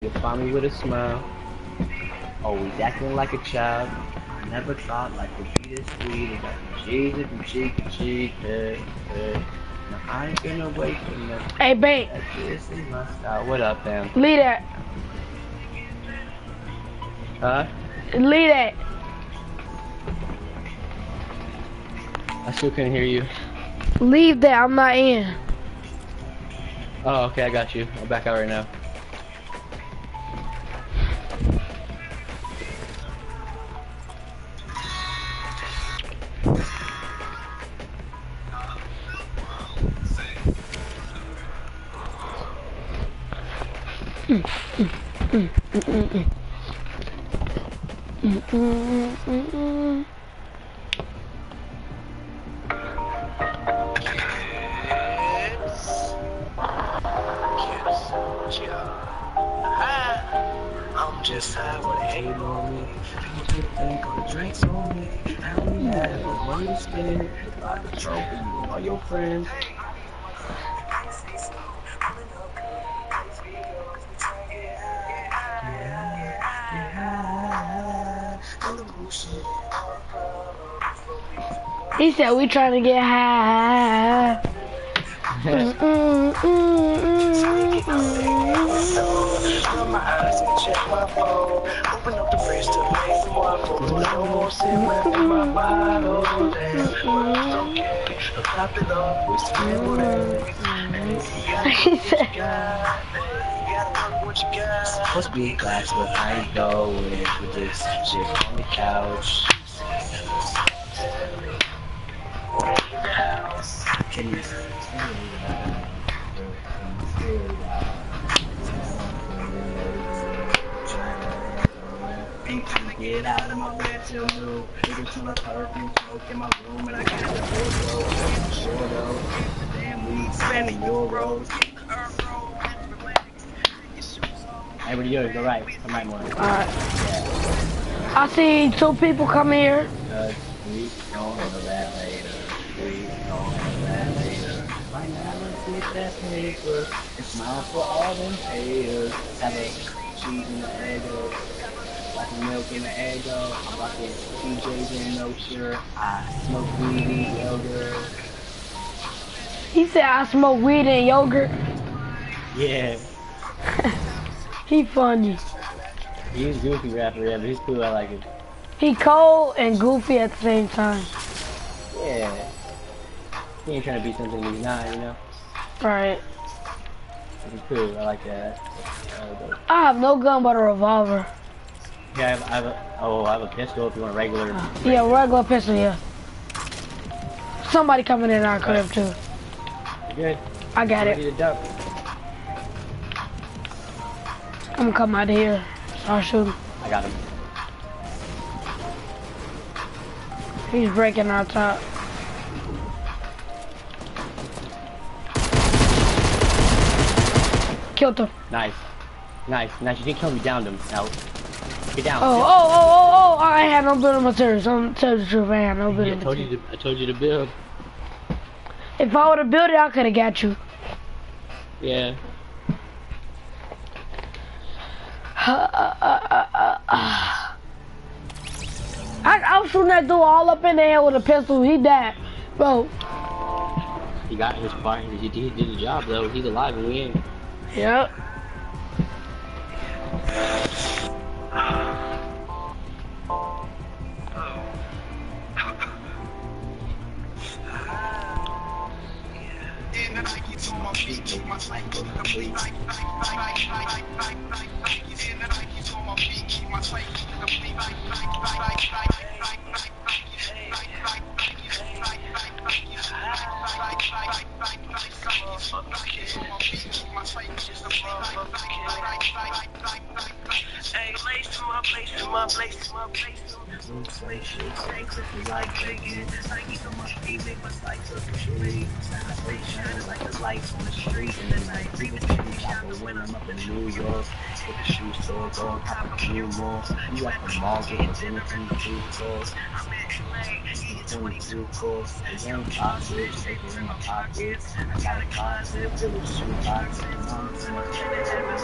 You'll find me with a smile, always acting like a child. I never thought life would be this sweet. It's like from cheek to cheek, Now I ain't gonna wait for nothing. Hey, Bank. This is my style. What up, fam? Leave that. Huh? Leave that. I still couldn't hear you. Leave that. I'm not in. Oh, okay, I got you. I'll back out right now. I'm just high with a hate on me. People think all the drinks on me. I only have one to spend. Like a trophy, you all your friends. He said we trying to get high. Rub my eyes and check my phone. Open up the fridge to make some waffles. No more sitting in my bottle. Damn, okay. Top it off with scrambled eggs. He said, Supposed to be a class, but I ain't going with this shit on the couch. Can you get out of my bedroom room? Nigga to my perfume, smoke in my room, and I got the whole road. Short of damn weed, spending euros. Hey, what are you doing? Go right. Come right more. alright. I see two people come here. We don't handle that later. We don't handle that later. Right now, let's get that paper and smile for all them haters. Have a cheese in the egg, like milk in the egg. I'm rocking PJs and no shirt. I smoke weed and yogurt. He said I smoke weed and yogurt. Yeah, He funny. he's a goofy rapper, yeah, but he's cool. I like it. He cold and goofy at the same time. Yeah, he ain't trying to be something he's not, you know. Right. He's cool. I like that. I have no gun but a revolver. Yeah, I have a pistol if you want a regular. Yeah, regular pistol, yeah. Somebody coming in our crib too. You good? I got Ready it. to duck? I'm gonna come out of here. Start shooting. I got him. He's breaking our top. Killed him. Nice. Nice. You didn't kill me, downed him. Now, get down. Oh, I had no building materials. I'm telling the truth, I had no building I told materials. you I told you to build. If I would've built it, I could've got you. Yeah. I was shooting that dude all up in the air with a pistol. He died. Bro. He got his part. He did the job, though. He's alive and we ain't. Yep. Like chicken, I eat so much feed, make my slice up the street. Shining like the lights on the street in the night. Big shitty shopper when I'm up in New York. to the shoe store, go and cop a few more. You at the mall getting dinner from the food course. 22 course, the young pockets, taking in my pockets. I got a closet full of shoe boxes. I'm so much a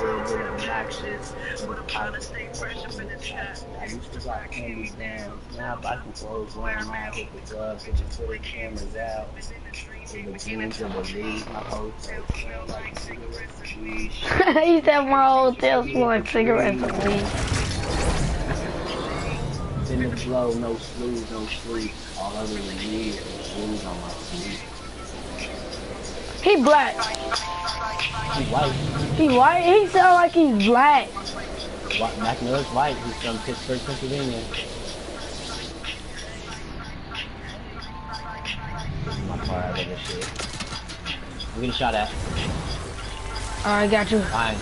little bit obnoxious. With a pilot stay fresh up in the trap. I used to rock candy down. Now I buy some clothes, wearing my hit the gloves, bitches put the cameras out. In the beginnings of the league, my hotel smell like cigarettes and weed. He said my hotel smell like cigarettes and weed. In the blow, no snooze, no sleep. All other than me is blues on my sleep. He black. He white. He white? He sound like he's black. Mac Miller's white. He's from Pittsburgh, Pennsylvania. My car, I love this shit. I'm getting shot at. Alright, got you. Fine.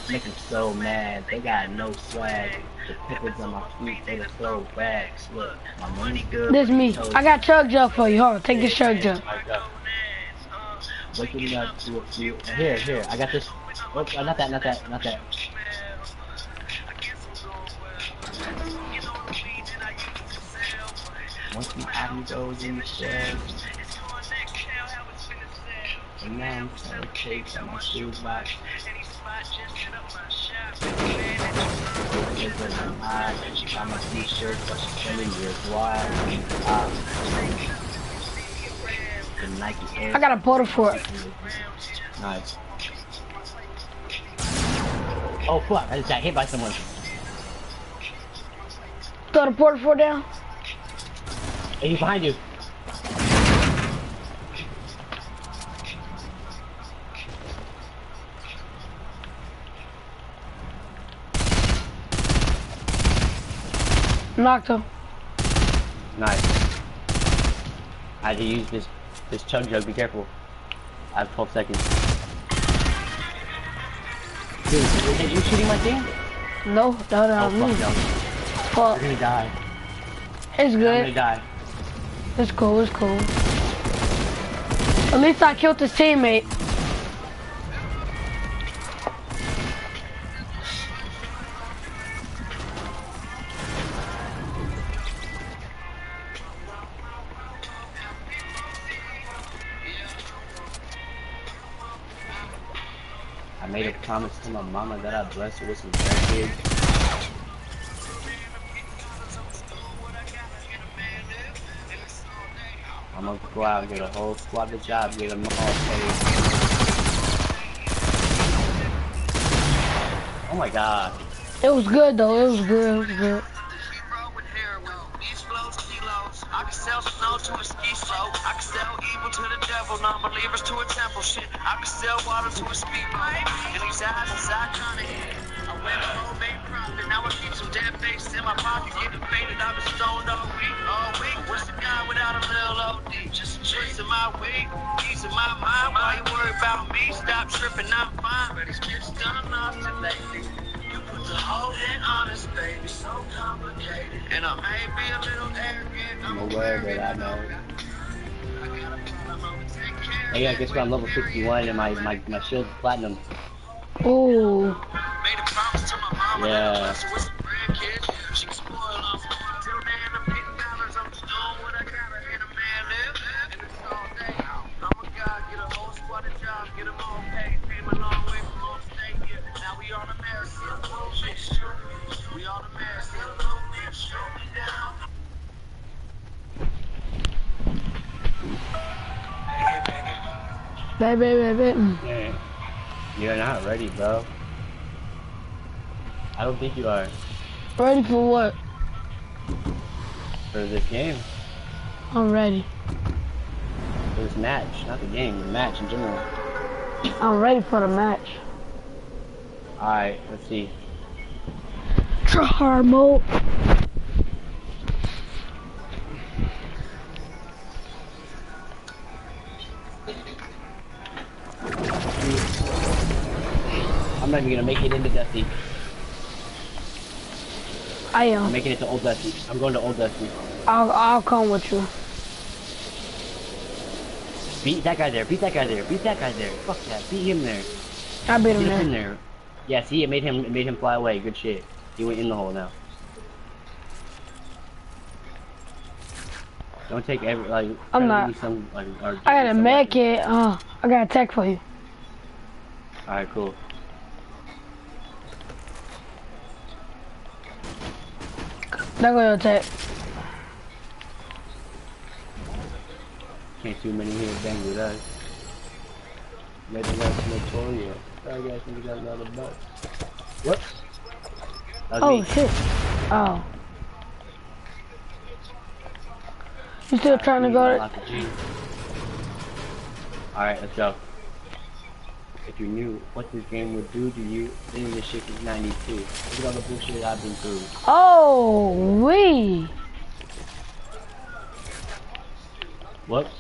Make them so mad. They got no swag. The pickles on my feet, they the throwbacks. Look, my money good. This me. I got chug jug for you. Hold on, take this chug jug. Waking me up to a few. Here, I got this. Oh, not that. Once we have those in the shed. And now I'm selling cakes on my shoebox. She got my t-shirt, but she's telling years wide. The Nike Air. I got a portal for it. Nice. Oh fuck, I just got hit by someone. Throw the portal for down. Hey, he's behind you. Knocked him. Nice. I had to use this chug jug, be careful. I have 12 seconds. Dude, are you shooting my thing? No, no, Oh me. fuck no. Fuck. You're gonna die. It's I'm good. gonna die. It's cool, it's cool. At least I killed his teammate. I made a promise to my mama that I'd bless her with some grandkids. I'm gonna go out and get a whole squad of jobs, get them all paid. Oh my god. It was good though, it was good, it was good. I can sell snow to a ski slope. I can sell evil to the devil, non-believers to a temple. Shit, I can sell water to a speedboat. And these eyes inside trying to hit. I went home, made profit. Now I keep some dead face in my pocket, getting faded. I've been stoned all week, all week. What's the guy without a little OD? Just tricks in my week, ease in my mind. Why you worry about me? Stop tripping, I'm fine. But it's just done nothing lately. The whole thing honest, baby, so complicated. And I may be a little arrogant. I'm aware that I know. Hey, I guess I'm level 61 and my shield's platinum. Ooh. Made a promise to my mama Yeah. that I'd bless her with some grandkids. She can spoil them. Till then, I'm getting dollars. I'm just doing what I gotta. And a man live. And it's all day. I'm a guy, get a whole squad of jobs, get them all paid. Came a long way from home state here. Now we on America. We on America. Show me down. Baby. Yeah. You're not ready, bro. I don't think you are. Ready for what? For this game. I'm ready. For this match. Not the game, the match in general. I'm ready for the match. Alright, let's see. Try hard mode. I'm not even gonna make it into Dusty. I I'm am. making it to Old Dusty. I'm going to Old Dusty. I'll come with you. Beat that guy there. Beat that guy there. Beat that guy there. Fuck that. Beat him there. I beat him Get up in there. there. Yeah, see, it made him fly away. Good shit. He went in the hole now. Don't take every like. I'm not. Some, like, I got a med kit. I got a tech for you. All right, cool. There go your tech. Can't too many here bang with us. Maybe that's Notorio. I guess we got another butt. Whoops. Oh shit. Oh. You still trying to go to... Alright, let's go. If you knew what this game would do to you, then this shit is 92. Look at all the bullshit I've been through. Oh, wee. Whoops.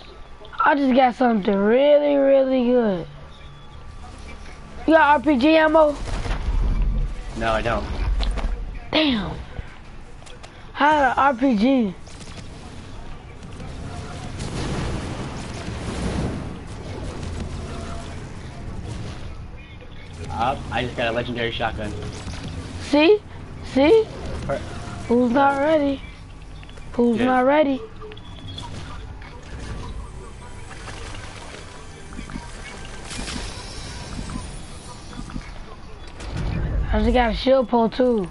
I just got something really, really good. You got RPG ammo? No, I don't. Damn. How an RPG? I just got a legendary shotgun. See? See? Who's not ready? Who's not ready? I just got a shield pole too.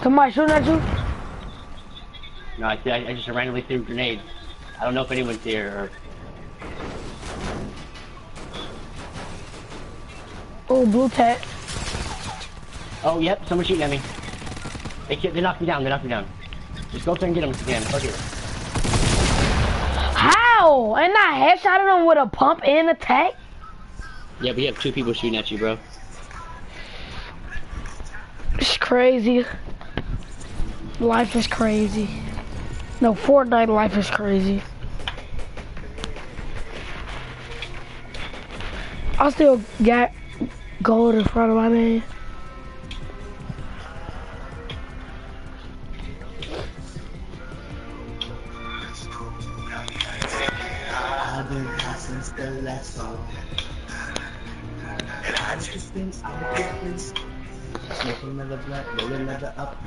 Somebody shooting at you? No, I just randomly threw grenades. I don't know if anyone's here or... Oh, blue tech. Oh, yep, someone's shooting at me. They knocked me down, Just go up there and get them if you can. Fuck it. How? And I headshotted him with a pump and attack? Yeah, we have 2 people shooting at you, bro. It's crazy. Life is crazy. No, Fortnite life is crazy. I still got gold in front of my name. I've been hot since the last song. And I've just been out smoking another black, rolling another up.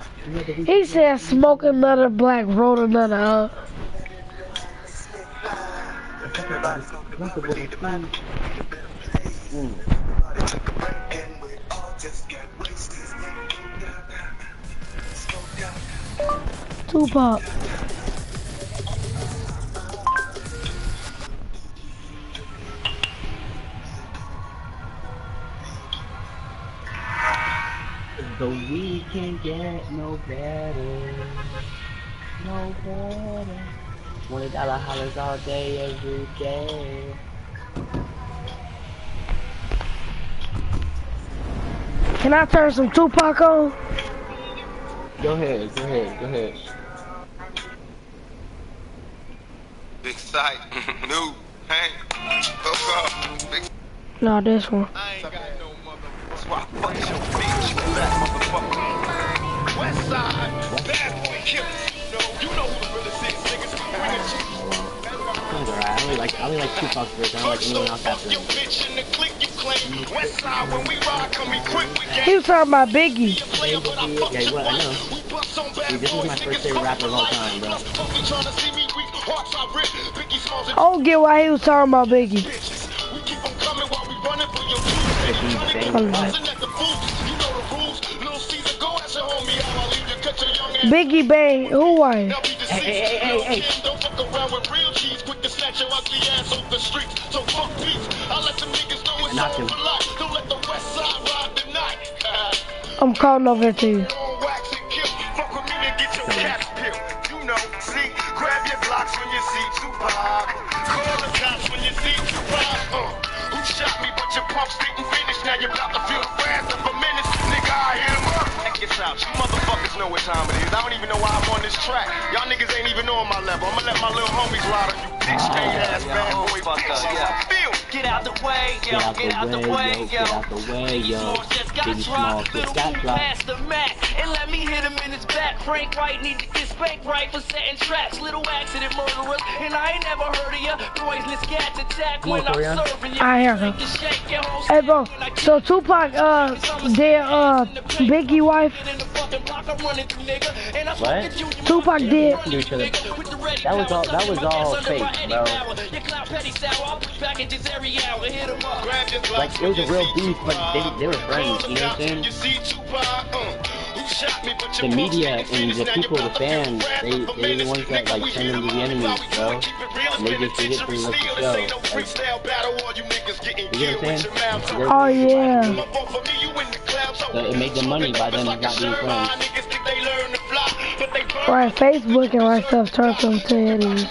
He said smoke another black, roll another up. Tupac. The weekend get no better, no better. $20 hollers all day, every day. Can I turn some Tupac on? Go ahead. Big sight, new, hey, big. No, this one. I ain't got no mother. That's why I fuck your bitch, you black motherfucker. West side, bad boy killers. You know who the realest is, niggas. Bring it to you. Alright, I only like Tupac's verse. I don't like anyone else after him. West side, when we ride, come equipped with He was talking about Biggie. Yeah, well, I know. Dude, this is my first favorite rapper of all time, bro. I don't get why he was talking about Biggie. Biggie Bang, who was? Hey. Don't fuck around with real cheese, quick to snatch your ugly ass off the streets. So fuck peace. I let them niggas know it's all for life. Don't let the west side ride the night. I'm calling over to you. Wax and kill. Fuck with me and get your caps peeled. You know, see, grab your blocks when you see Tupac. Call the cops when you see Tupac. Who shot me, but your pumps didn't finish. Now you're about to feel the wrath of a menace. Nigga, I hit him up. Check this out. You motherfuckers know what time it is. I don't even know why I'm on this track. Y'all niggas ain't even on my level. I'ma let my little homies ride on you big straight ass bad boy. Get out the way, yo. Get out the way, yo. Get out the way, yo. Biggie Smalls just got dropped. Past the Mac and let me hit him in his back. Frank White need to get spanked right for setting traps. Little accident murderers, and I ain't never heard of ya. Poisonous cats attack when I'm serving ya. I hear him. Hey, bro. So Tupac, did Biggie wife? What? Tupac did. Do each other. That was all fake, bro. Like, it was a real beef, but they were friends, you know what I'm saying? The media and the people, the fans, they're the ones that, like, turn into the enemies, bro. And they just did it for the show. Like, you get what I'm saying? Oh, yeah. So it made them money by them not being friends. Right, Facebook and right stuff turns them to enemies.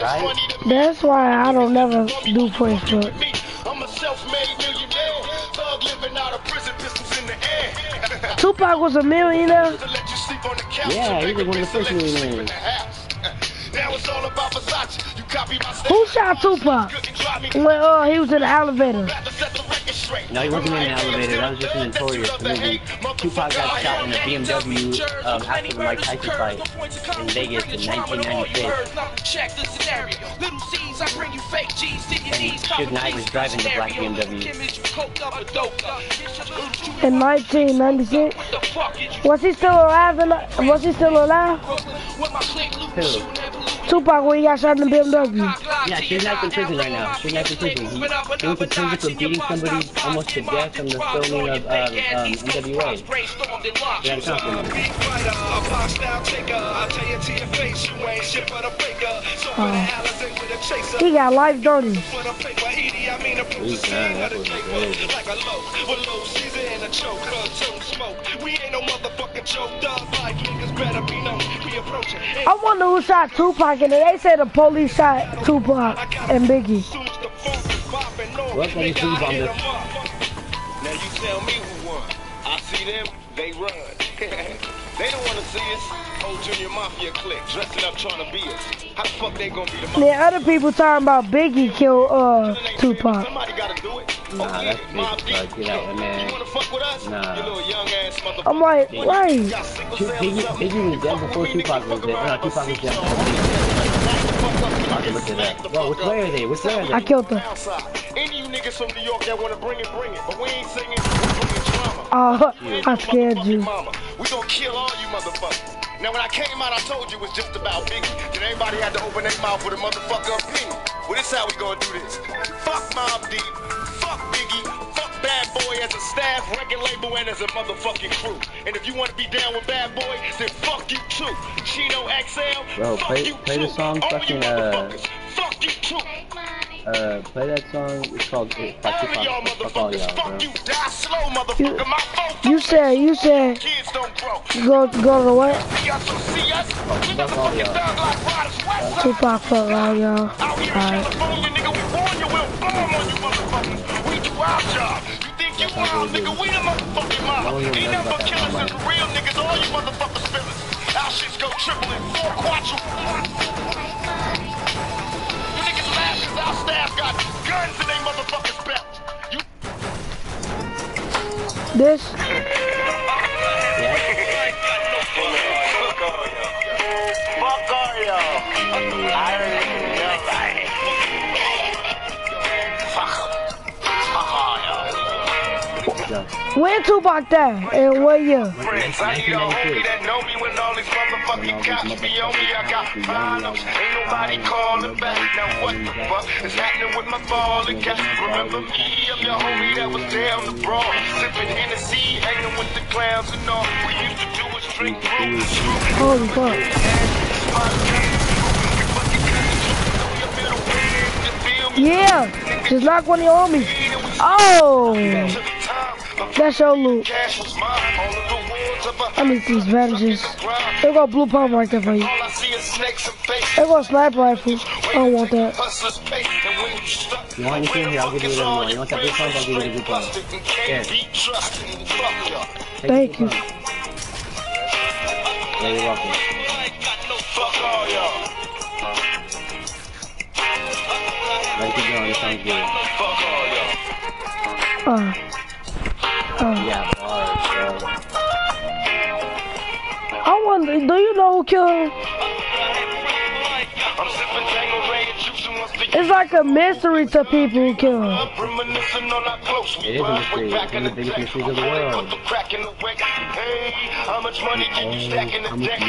Right? That's why I don't never do Facebook. Tupac was a millionaire. Yeah, he was one of the first millionaires. Who shot Tupac? Well, he was in the elevator. No, he wasn't in an elevator. That was just an notorious movie. Tupac got shot in a BMW after the Mike Tyson fight in Vegas in 1996. And Suge Knight was driving the black BMW. In 1996. Was he still alive? Was he still alive? Who? Tupac when he got shot in the BMW. Yeah, Suge Knight's in prison right now. Suge Knight's in prison. He went to prison for beating somebody almost to death on the filming of NWA. He had a compliment. He got life, don't he? He's done. That was good. I wonder who shot Tupac, and they said the police shot Tupac and Biggie. Looks like he's food bombed us. Now you tell me who won. I see them, they run. They don't want to see us. Whole Junior Mafia clique dressing up trying to be us. How the fuck they gonna be the Then other people talking about Biggie killed Tupac. Somebody gotta do it. Nah, that's big, bro. Get out, man. You wanna fuck with us? Nah. You little young ass motherfucker. I'm like, right. Biggie was dead before Tupac was dead. No, Tupac was dead. Look at that. Bro, which way are they? Which way are they? I killed them. Any of you niggas from New York that wanna bring it, bring it. But we ain't singing, we bringing drama. Oh, I scared you. We gonna kill all you motherfuckers. Now when I came out, I told you it was just about Biggie. Then everybody had to open their mouth with a motherfucker opinion. Well, this how we gonna do this. Fuck Mobb Deep, fuck Biggie, fuck Bad Boy as a staff, record label, and as a motherfucking crew. And if you wanna be down with Bad Boy, then fuck you too. Chino XL, Bro, play the song fucking fuck you too. Play that song. It's called Fuck All Y'all, bro. You said, go to the what? Fuck all y'all. Tupac, fuck all y'all. Alright. Our staff got guns in their motherfuckers' belts. This? Yeah. Fuck all y'all. I already know that. Fuck all y'all. When Tupac died? And what year? Friends, I need a homie that know me when all these motherfucking cops be on me. I got problems. Ain't nobody calling back. Now what the fuck is happening with my falling cat? Remember me? I'm your homie that was down the broad. Sipping Hennessy, hanging with the clowns and all. We used to do is drink brew. Holy fuck. Yeah, just knock one of your homies. Oh, that's your loot. I need these bandages. They got blue pump right there for you. They got a sniper rifle. I don't want that. You want anything here? I'll give you a little more. You want that blue pump? I'll give you the blue pump. Here. Thank you. Yeah, you're welcome. Alright, keep going. This sounds good. Yeah, bars, bro. I wonder, do you know who killed him? It's like a mystery to people who kill him. It is a mystery. It's one of the biggest mysteries of the world. How much money can you stack in the deck?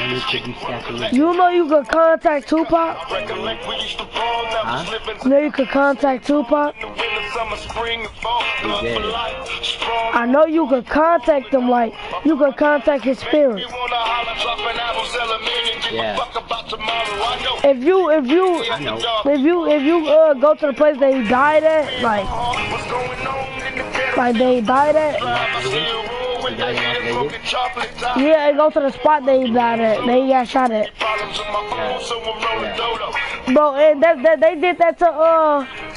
You know you could contact Tupac? Huh? You know you could contact Tupac? I know you could contact him, like, you could contact his spirit. Yeah. If you go to the place that he died at, like they died at, yeah, go to the spot that he died at, that he got shot at. Bro, and they did that to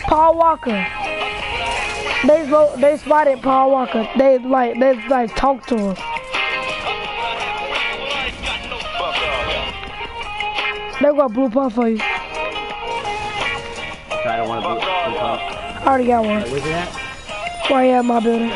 Paul Walker. They spotted Paul Walker. They talked to him. They got blue pump for you. So I don't want to be. I already got one. Where's it at? Right here in my building.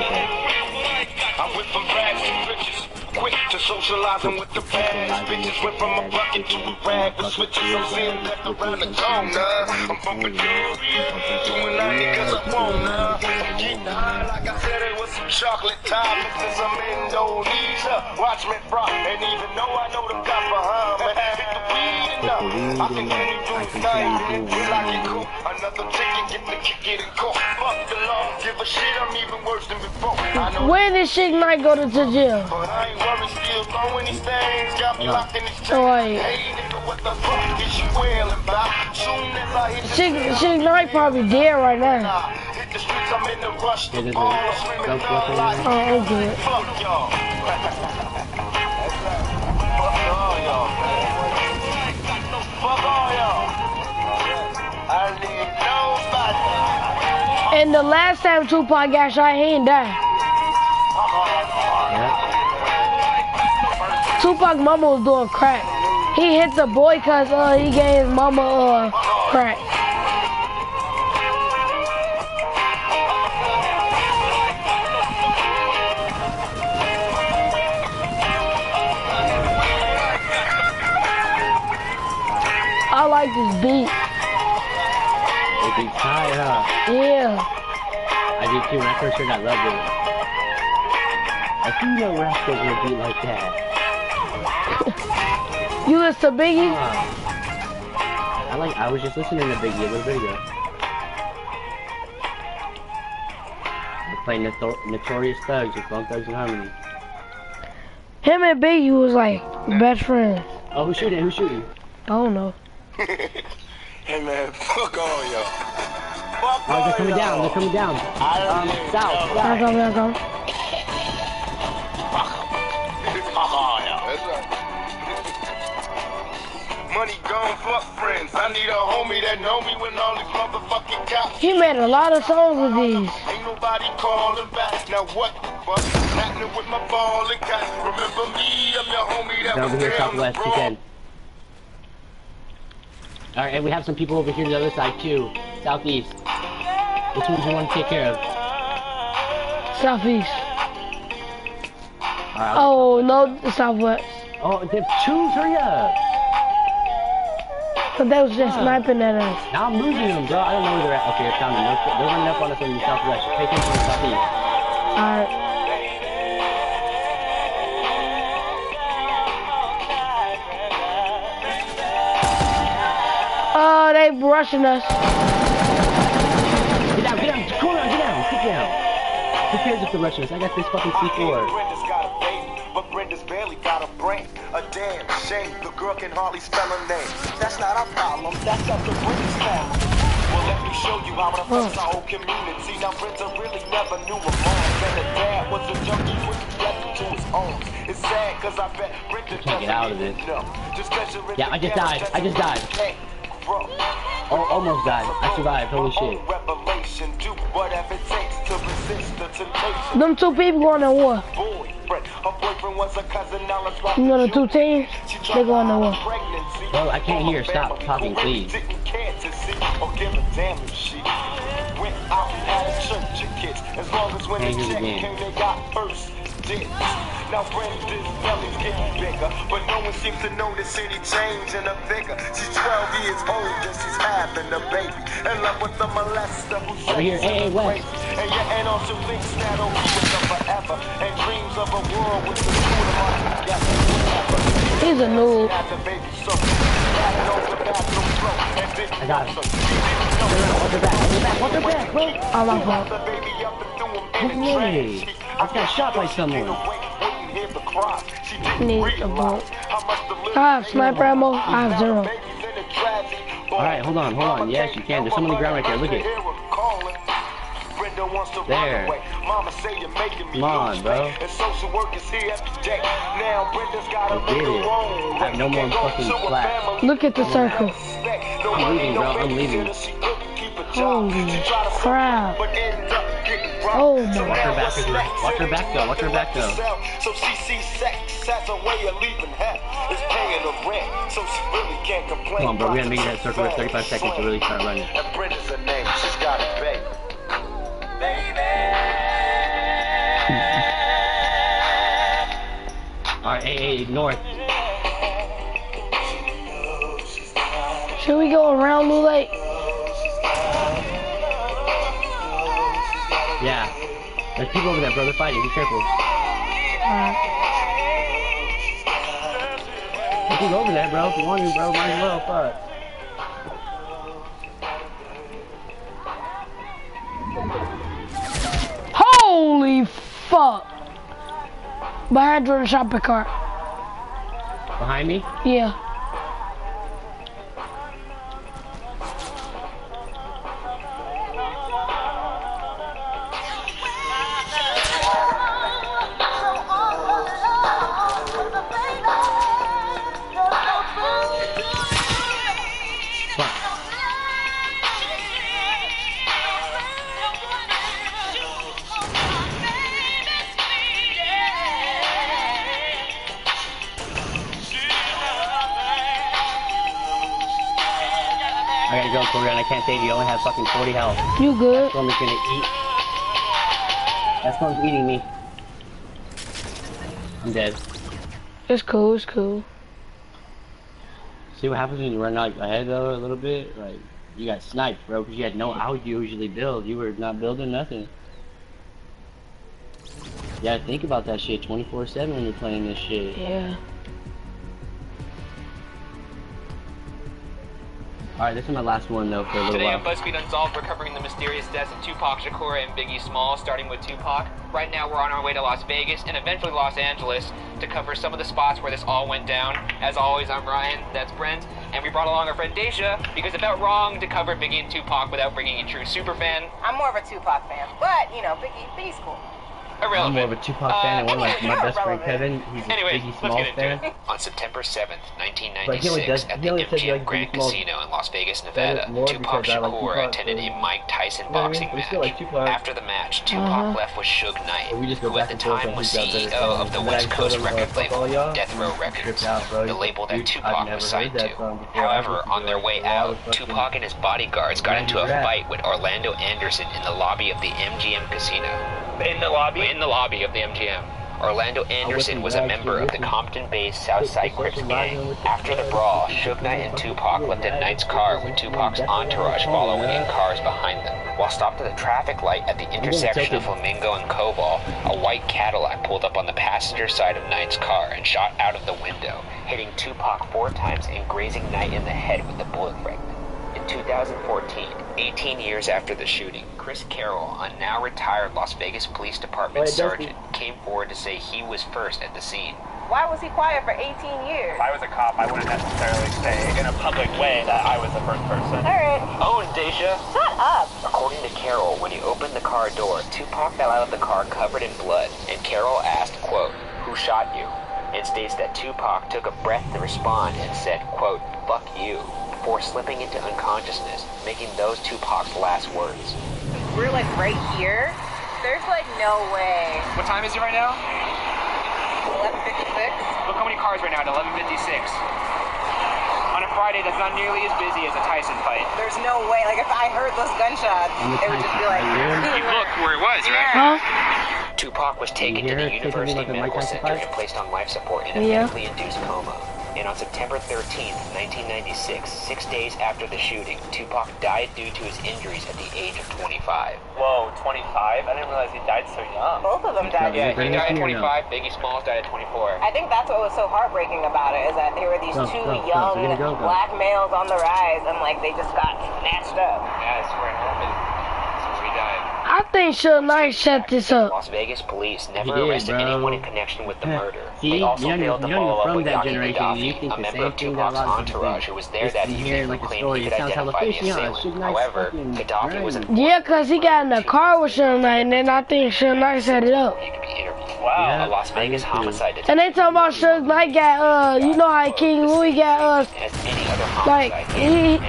Socializing with the bad bitches, went from a bucket to a rag, the switches I'm seeing back around the corner. I'm bumping doing that cause I wanna. I'm getting high like I said it was some chocolate time since I'm in Indonesia. Watch me rock, and even though I know the cops behind me, hit the weed enough. I can only do nothing, feel like it cool. Another ticket, get the kick it and caught. Fuck the law, give a shit, I'm even worse than before. When did Suge Knight go to jail? But I ain't worried, still throwing these things, got me locked in this chain. Hey nigga, what the fuck is you wailing about? Soon as I hit Suge Knight probably dead right now. hit the streets, I'm in the rush to It ball, isn't. swimming Don't down flip like it. Oh, good. fuck y'all. Fuck all y'all. Fuck all y'all. I need nobody. And the last time Tupac got shot, he ain't died. Yeah. Tupac mama was doing crack. He hit the boy cause he gave his mama crack. I like this beat. It beats high, huh? Yeah. I did too. When I first heard it, I loved it. I think no rap goes with a beat like that. You listen to Biggie? I was just listening to Biggie a little bit ago. We're playing Notorious Thugs with Bone Thugs and Harmony. Him and Biggie was like best friends. Oh, who's shooting? Who's shooting? I don't know. Hey man, fuck all y'all. Fuck Oh, they're coming down. They're coming down. South. I come. Fuck all y'all. That's right. Money gone, fuck friends. I need a homie that know me when all these motherfucking cops. He made a lot of songs with these. Ain't nobody calling back. Now what the fuck is happening with my ball and cat? Remember me, I'm your homie that Down was over here, there on the southwest, you can. Alright, and we have some people over here to the other side too. Southeast. Which ones do you want to take care of? Southeast. Alright. Oh, no, Southwest. Oh, there's two, hurry up! But they was just sniping at us. Now I'm losing them, bro. I don't know where they're at. Okay, I found them. They're running up on us in the southwest. Pay attention to the southeast. Alright. Oh, they rushing us. Get down, cool down, get down. Who cares if they're rushing us? I got this fucking C4. Brenda's got a baby, but Brenda's barely got a brain. A damn shame, the girl can hardly spell her name. That's not our problem, that's up to Brenda's family. Well, let me show you how it affects our whole community. Now, Brenda really never knew a mom, and her dad was a junkie when he left him to his own. It's sad, cause I bet Brenda Can't get out of it. Yeah, I just died. Hey, bro. Oh, almost died. I survived, holy shit. Revelation, do whatever it takes to resist the temptation. Them two people going to war. Boyfriend, her boyfriend was a cousin, now let's rock. You know the two teams? They going to war. Bro, I can't hear. Stop talking, please. Didn't care to see or give a damage. She went out and had a church of kids. As long as when the check came, they got first dibs. Now Brenda's belly's getting bigger, but no one seems to notice any change in her figure. She's 12 years old and she's having a baby. In love with the molester who's over here. Hey, Wes. and your aunt also thinks that'll be with her forever. And dreams of a world with the school of art together. He's a noob. I got him. Watch your back. Watch your back, bro. Oh, my fault. Hey, I got shot by someone. Need a bolt. I have sniper ammo. I have 0. Alright, hold on. Yes, you can. There's someone on the ground right there. Look at it. There. Come on, bro. I did it. I have no more fucking flash. Look at the circle. I'm leaving, bro. I'm leaving. Holy crap. Oh my God. Watch her back though. Watch her back though. So she sees sex as a way of leaving hell. It's paying the rent, so she really can't complain. Come on, bro. We gotta make that circle with 35 seconds to really start running. And Brenda's her name. She's got a baby. Alright, hey, north. Should we go around Lule? Yeah. There's people over there, bro. They're fighting. Be careful. There's people over there, bro. If you want to, bro, might as well. Fuck. Holy fuck. Behind the shopping cart. Behind me? Yeah. I gotta go, Corey, and I can't save you. I only have fucking 40 health. You good? Storm's gonna eat. That storm's eating me. I'm dead. It's cool, it's cool. See what happens when you run out ahead though a little bit? Like, you got sniped, bro, because you had no how you usually build. You were not building nothing. You gotta think about that shit 24/7 when you're playing this shit. Yeah. Alright, this is my last one though for a little Today while. on BuzzFeed Unsolved, we're covering the mysterious deaths of Tupac Shakur and Biggie Smalls, starting with Tupac. Right now we're on our way to Las Vegas and eventually Los Angeles to cover some of the spots where this all went down. As always, I'm Ryan, that's Brent, and we brought along our friend Daisha because it felt wrong to cover Biggie and Tupac without bringing a true superfan. I'm more of a Tupac fan, but, you know, Biggie's cool. I'm more of a Tupac fan and one of my best friend Kevin, he's a Anyway, Biggie let's Smalls get into fan. it. On September 7th, But he only 1996, does- at he the only says he MGM likes Grand Biggie Smalls Casino in Las Vegas, better- Nevada, more Tupac because I like Shakur Tupac, attended so- a Mike Tyson You know what I mean? boxing We still like match. Tupac. After the match, Tupac left with Suge Knight, We just go who at back the and forth time on was who's got better CEO of songs. the And then West I Coast showed him, record fuck all label, y'all. Death Row He Records, tripped out, bro. the label that Dude, I've Tupac never was heard signed that to. song before. I However, listened on to their it way for a while. out, It was fucking- Tupac and his bodyguards got into a Rap. fight with Orlando Anderson in the lobby of the MGM casino. In the lobby of the MGM. Orlando Anderson was a member of the Compton-based Southside Crips gang. After the brawl, Suge Knight and Tupac left in Knight's car with Tupac's entourage following in cars behind them. While stopped at a traffic light at the intersection of Flamingo and Koval, a white Cadillac pulled up on the passenger side of Knight's car and shot out of the window, hitting Tupac 4 times and grazing Knight in the head with a bullet fragment. In 2014, 18 years after the shooting, Chris Carroll, a now retired Las Vegas Police Department sergeant, came forward to say he was first at the scene. Why was he quiet for 18 years? If I was a cop, I wouldn't necessarily say in a public way that I was the first person. Alright, Oh, and Daisha? shut up! According to Carroll, when he opened the car door, Tupac fell out of the car covered in blood, and Carroll asked, quote, "Who shot you?" It states that Tupac took a breath to respond and said, quote, "Fuck you," before slipping into unconsciousness, making those Tupac's last words. We're like right here. There's like no way. What time is it right now? 11:56. Look how many cars right now at 11:56. On a Friday that's not nearly as busy as a Tyson fight. There's no way. Like, if I heard those gunshots, it would just be like... You looked where it was, right? Huh? Tupac was taken to the University Medical Center and placed on life support in a Yeah. medically induced coma. And on September 13th, 1996, 6 days after the shooting, Tupac died due to his injuries at the age of 25. Whoa, 25? I didn't realize he died so young. Both of them died. Yeah, he died at 25, Biggie Smalls died at 24. I think that's what was so heartbreaking about it, is that there were these two We're young gonna go. black males on the rise, and like they just got snatched up. Yeah, that's where it happened. That's where he died. I think Suge Knight set this up. Las Vegas police never He did, arrested bro. anyone in connection with the murder. See, They also you're not failed to even follow up from with that Yaki generation, and you Gaddafi, think a the member same of thing that Tupac's a lot of people entourage think. who was there Just that to evening hear, who like, the claimed story, he it could sounds hella identify the fishy, huh? assailant. Suge Knight's However, fucking Gaddafi was brain. Yeah, cause he got in the car with Suge Knight, and then I think Suge Knight set it up. he could be interviewed. Wow. Yeah. A Las Vegas I do too. homicide detective. And they talking about Suge Knight got you know how King Louis got as any other like homicide. he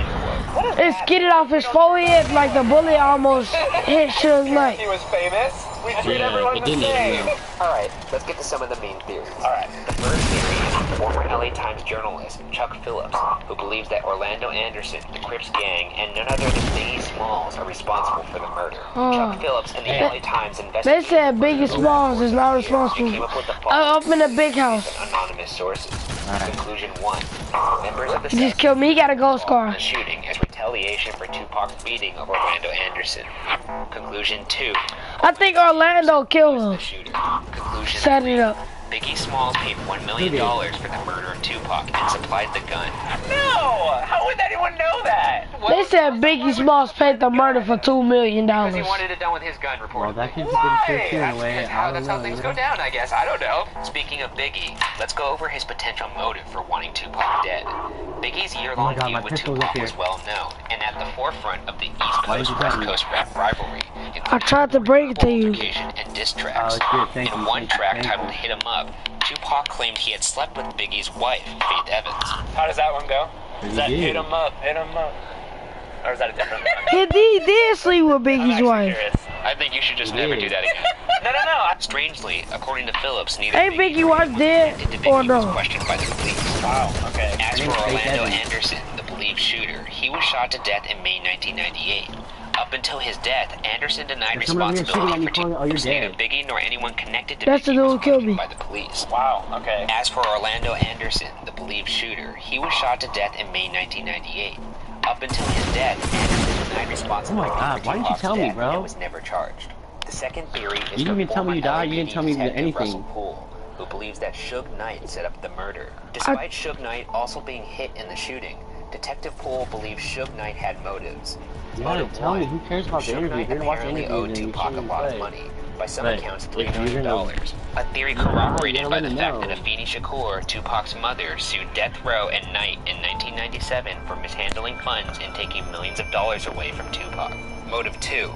it skidded off his forehead like the bullet almost hit Suge Knight. He was famous. We treat Yeah, everyone it the didn't same. even know. Alright, let's get to some of the main theories. Alright. The first theory is from former LA Times journalist Chuck Phillips, who believes that Orlando Anderson, the Crips gang, and none other than Biggie Smalls are responsible for the murder. Chuck Phillips and the LA Times They investigated said Biggie Smalls is not and responsible. came up with the Up in the big house. anonymous sources. Conclusion 1. Members of the He just killed me. He got a ghost car. the shooting as retaliation for Tupac's beating of Orlando Anderson. Conclusion 2. I think Orlando killed The him. shooter. Conclusion Set it 3. up. Biggie Smalls paid $1 million for the murder of Tupac and supplied the gun. No! How would anyone know that? They said Biggie Smalls paid the murder for $2 million. Because he wanted it done with his gun, Well, reportedly. that could be Why? true too in a way. That's how things go down, I guess. I don't know. Speaking of Biggie, let's go over his potential motive for wanting Tupac dead. Biggie's year-long God, feud my with pistol's Tupac up here. was well known and at the forefront of the East Why did Coast you West tell me? Coast rap rivalry. I tried to break it to you. Altercation and diss tracks. Oh, good. Thank In you, one thank you, track thank titled you. "Hit 'Em Up," Tupac claimed he had slept with Biggie's wife, Faith Evans. How does that one go? Is that did. hit 'em up, hit 'em up? Or is that a different one? He did sleep with I'm Biggie's actually wife. curious. I think you should just never do that again. No. Strangely, according to Phillips, neither Ain't Biggie wife dead connected to or Biggie was no? questioned by the police. Wow, okay. As I for think Faith Orlando Evans. Anderson, the believed shooter, he was shot to death in May 1998. Up until his death, Anderson denied If someone here shooting responsibility at for me, oh, you're neither dead. Biggie nor anyone connected to That's the Biggie dude was who killed me. questioned by the police. Wow, okay. As for Orlando Anderson, the believed shooter, he was shot to death in May 1998. Up until his death, Anderson denied responsibility Oh my God, for why didn't you Tupac's tell me, death bro? and was never charged. The second theory is You didn't from even tell me former you died, you didn't LAPD tell me detective anything. Russell Poole, who believes that Suge Knight set up the murder. Despite Suge Knight also being hit in the shooting, Detective Poole believes Suge Knight had motives. You gotta Motive tell me, 1, who cares about the Suge interview? Knight You're gonna watch the apparently interview owed and you Tupac a shouldn't lot of play. money. By some Right. accounts, $3 If you're million. gonna- A theory Nah, corroborated you by gotta the let fact me that know. Afeni Shakur, Tupac's mother, sued Death Row and Knight in 1997 for mishandling funds and taking millions of dollars away from Tupac. Motive 2.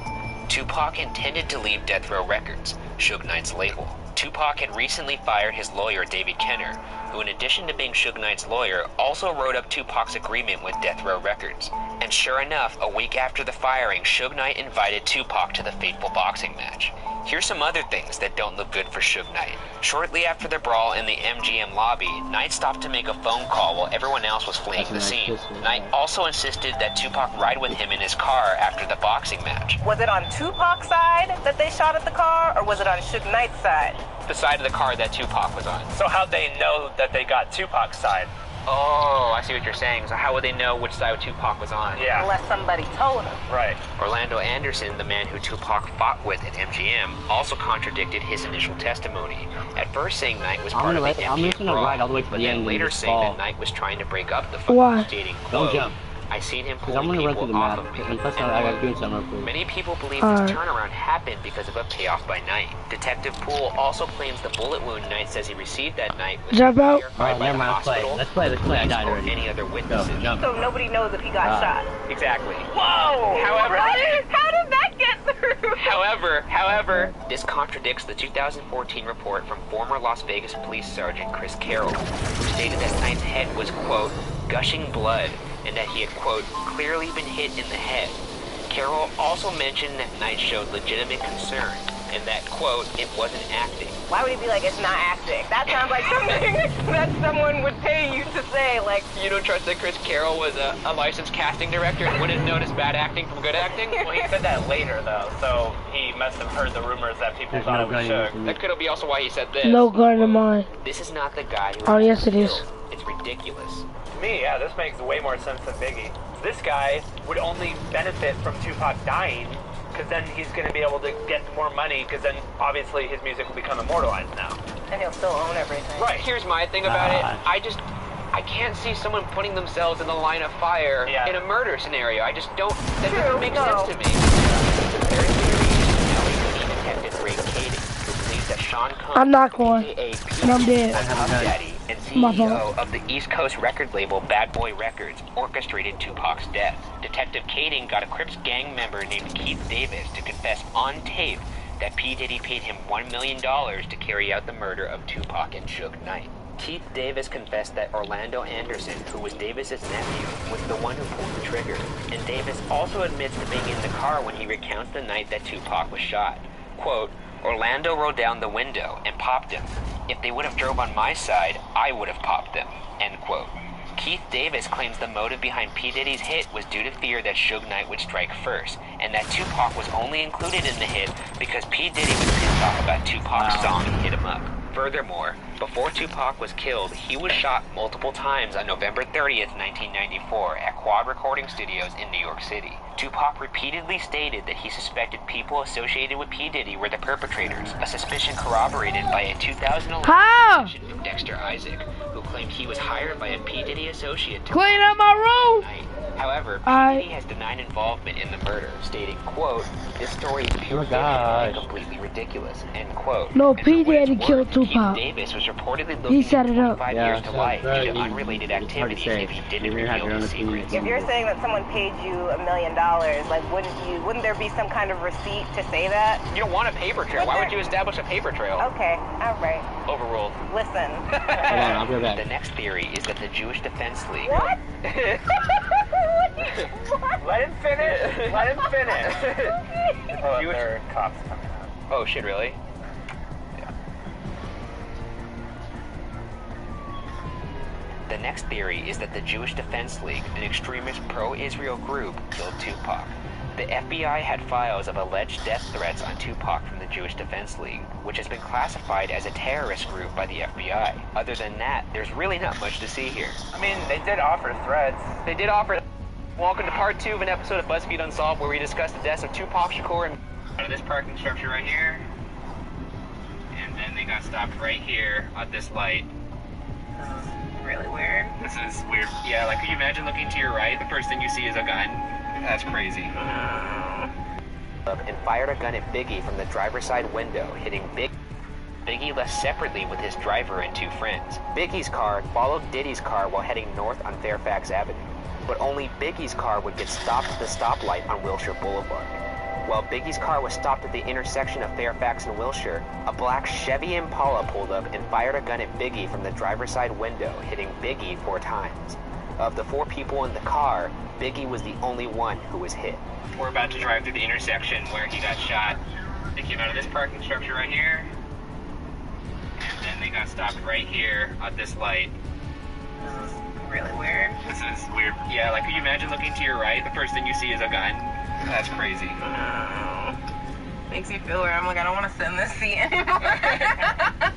Tupac intended to leave Death Row Records, Suge Knight's label. Tupac had recently fired his lawyer, David Kenner, who in addition to being Suge Knight's lawyer, also wrote up Tupac's agreement with Death Row Records. And sure enough, a week after the firing, Suge Knight invited Tupac to the fateful boxing match. Here's some other things that don't look good for Suge Knight. Shortly after the brawl in the MGM lobby, Knight stopped to make a phone call while everyone else was fleeing the That's a scene. nice pistol. Knight also insisted that Tupac ride with him in his car after the boxing match. Was it on Tupac's side that they shot at the car, or was it on Suge Knight's side? The side of the car that Tupac was on. So how'd they know that they got Tupac's side? Oh, I see what you're saying. So how would they know which side Tupac was on? Yeah, Unless somebody told him. right. Orlando Anderson, the man who Tupac fought with at MGM, also contradicted his initial testimony. At first saying Knight was part of the I'm MGM just gonna brawl, ride all the way to but the then end and later just saying fall. that Knight was trying to break up the fight, Why? stating, Don't quote, jump. I seen him Because I'm pulling gonna run through people the off map. of me. And plus, end I gotta quote. do something real quick. Many people believe Alright. this turnaround happened because of a payoff by Knight. Detective Poole also claims the bullet wound Knight says he received that night was Jump out. verified by Never the mind, hospital, let's play. I died or already. any other Go, witnesses. jump. So nobody knows if he got shot. Exactly. Whoa! However, How did that get through? However, this contradicts the 2014 report from former Las Vegas Police Sergeant Chris Carroll, who stated that Knight's head was, quote, gushing blood, and that he had, quote, clearly been hit in the head. Carroll also mentioned that Knight showed legitimate concern, and that, quote, it wasn't acting. Why would he be like, it's not acting? That sounds like something that someone would pay you to say, like... You don't trust that Chris Carroll was a licensed casting director and wouldn't notice bad acting from good acting? Well, he said that later, though, so he must have heard the rumors that people thought it was Suge. That could be also why he said this. No gun in mine. This is not the guy who... Oh, yes, it is. It's ridiculous. To me, yeah, this makes way more sense than Biggie. This guy would only benefit from Tupac dying, because then he's going to be able to get more money, because then obviously his music will become immortalized now. And he'll still own everything. Right, here's my thing about it. I can't see someone putting themselves in the line of fire in a murder scenario. I just don't, that doesn't make sense to me. There is Detective Ray Kading, who believes that Sean Combs, I'm not going. And I'm dead. Puff Daddy and CEO of the East Coast record label Bad Boy Records, orchestrated Tupac's death. Detective Kading got a Crips gang member named Keith Davis to confess on tape that P. Diddy paid him $1 million to carry out the murder of Tupac and Suge Knight. Keith Davis confessed that Orlando Anderson, who was Davis's nephew, was the one who pulled the trigger. And Davis also admits to being in the car when he recounts the night that Tupac was shot. Quote, Orlando rolled down the window and popped him. If they would have drove on my side, I would have popped them. End quote. Keith Davis claims the motive behind P. Diddy's hit was due to fear that Suge Knight would strike first, and that Tupac was only included in the hit because P. Diddy was pissed off about Tupac's song and hit him up. Furthermore, before Tupac was killed, he was shot multiple times on November 30th, 1994 at Quad Recording Studios in New York City. Tupac repeatedly stated that he suspected people associated with P. Diddy were the perpetrators, a suspicion corroborated by a 2011 confession from Dexter Isaac, who claimed he was hired by a P. Diddy associate to clean up my room! However, P. Diddy has denied involvement in the murder, stating, quote, this story is pure fiction and completely ridiculous, end quote. No, P. Diddy killed Tupac. Keith Davis was reportedly He set it up. 25 years to life due to unrelated activities if he didn't reveal his secrets. If you're saying that someone paid you $1 million, like wouldn't there be some kind of receipt to say that? You don't want a paper trail. Why would you establish a paper trail? Okay, all right. Overruled. Listen. Hold on, I'll go back. The next theory is that the Jewish Defense League... What? Let him finish. Let him finish. Oh, Jewish... there are cops coming out. Oh, shit, really? The next theory is that the Jewish Defense League, an extremist pro-Israel group, killed Tupac. The FBI had files of alleged death threats on Tupac from the Jewish Defense League, which has been classified as a terrorist group by the FBI. Other than that, there's really not much to see here. I mean, they did offer threats. They did offer... Welcome to part 2 of an episode of BuzzFeed Unsolved, where we discuss the deaths of Tupac Shakur and... Out of this parking structure right here. And then they got stopped right here at this light. Really weird. This is weird. Yeah, like, can you imagine looking to your right? The first thing you see is a gun. That's crazy. And fired a gun at Biggie from the driver's side window, hitting Biggie left separately with his driver and 2 friends. Biggie's car followed Diddy's car while heading north on Fairfax Avenue, but only Biggie's car would get stopped at the stoplight on Wilshire Boulevard. While Biggie's car was stopped at the intersection of Fairfax and Wilshire, a black Chevy Impala pulled up and fired a gun at Biggie from the driver's side window, hitting Biggie 4 times. Of the 4 people in the car, Biggie was the only one who was hit. We're about to drive through the intersection where he got shot. They came out of this parking structure right here, and then they got stopped right here at this light. This is really weird. This is weird. Yeah, like, can you imagine looking to your right? The first thing you see is a gun. That's crazy. Makes me feel weird. I'm like, I don't want to sit in this seat anymore.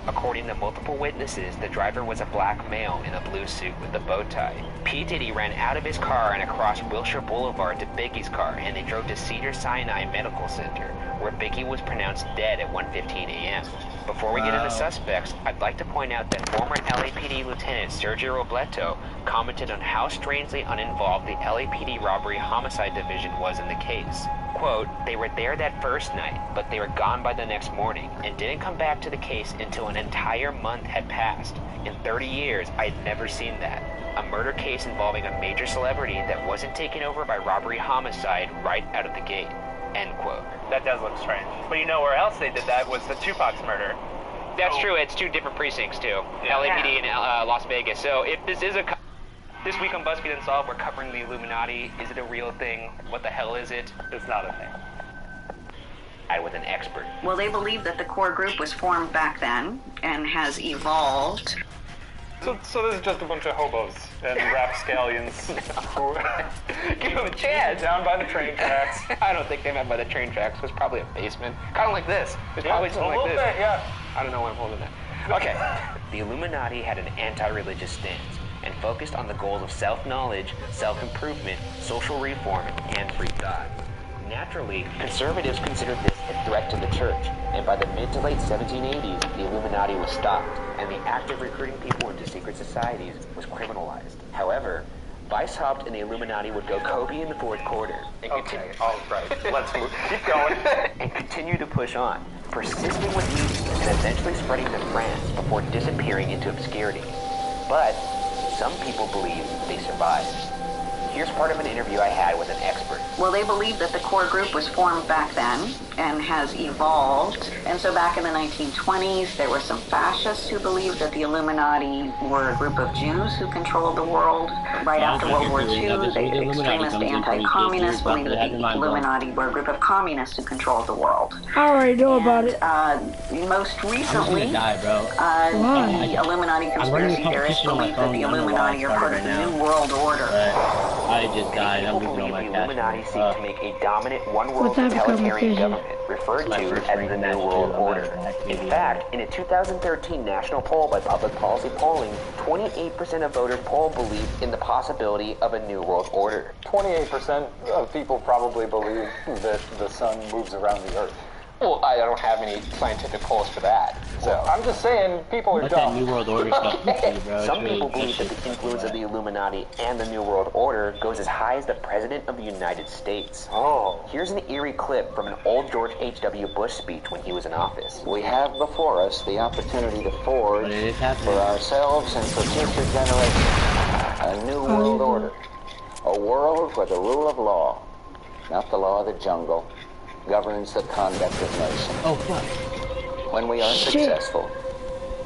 According to multiple witnesses, the driver was a black male in a blue suit with a bow tie. P. Diddy ran out of his car and across Wilshire Boulevard to Biggie's car, and they drove to Cedars-Sinai Medical Center, where Biggie was pronounced dead at 1:15 a.m. Before we get into suspects, I'd like to point out that former LAPD Lieutenant Sergio Robleto commented on how strangely uninvolved the LAPD Robbery Homicide Division was in the case. Quote, they were there that first night, but they were gone by the next morning and didn't come back to the case until an entire month had passed. In 30 years, I'd never seen that. A murder case involving a major celebrity that wasn't taken over by robbery homicide right out of the gate. End quote. That does look strange. But you know where else they did that was the Tupac's murder. That's true. It's 2 different precincts, too. Yeah. LAPD and Las Vegas. So if this is this week on BuzzFeed Unsolved, we're covering the Illuminati. Is it a real thing? What the hell is it? It's not a thing. I was an expert. Well, they believe that the core group was formed back then and has evolved. So this is just a bunch of hobos and rapscallions who Give them a chance. down by the train tracks. I don't think they meant by the train tracks. It was probably a basement. Kind of like this. It's probably something like this. Yeah. I don't know why I'm holding that. Okay. The Illuminati had an anti-religious stance and focused on the goals of self-knowledge, self-improvement, social reform, and free thought. Naturally, conservatives considered this a threat to the church, and by the mid to late 1780s, the Illuminati was stopped, and the act of recruiting people into secret societies was criminalized. However, Weishaupt and the Illuminati would go Kobe in the fourth quarter, and Okay, all right. Let's move. Keep going. and continue to push on, persisting with meetings and eventually spreading to France before disappearing into obscurity. But some people believe they survived. Here's part of an interview I had with an expert. Well, they believe that the core group was formed back then and has evolved. And so back in the 1920s, there were some fascists who believed that the Illuminati were a group of Jews who controlled the world. Right after World War II, the extremist anti-communists believed that the Illuminati were a group of communists who controlled the world. I already know about it. Most recently, I'm gonna die, bro. the Illuminati conspiracy theorists believe that the Illuminati are part of the New World Order. I just died. I'm People losing all believe my the cash. Illuminati seek to make a dominant one-world What type of totalitarian conversation? government, referred to as the New World Order. In fact, in a 2013 national poll by Public Policy Polling, 28% of voters polled believe in the possibility of a New World Order. 28% of people probably believe that the sun moves around the earth. Well, I don't have any scientific polls for that. So I'm just saying, people are What's that dumb. New World Order stuff, bro? Some people believe that the influence of the Illuminati and the New World Order goes as high as the President of the United States. Oh. Here's an eerie clip from an old George H.W. Bush speech when he was in office. We have before us the opportunity to forge But it is happening. for ourselves and for future generations a new world order. A world where the rule of law, not the law of the jungle, governs the conduct of nations. Oh, fuck. When we are Shit. successful,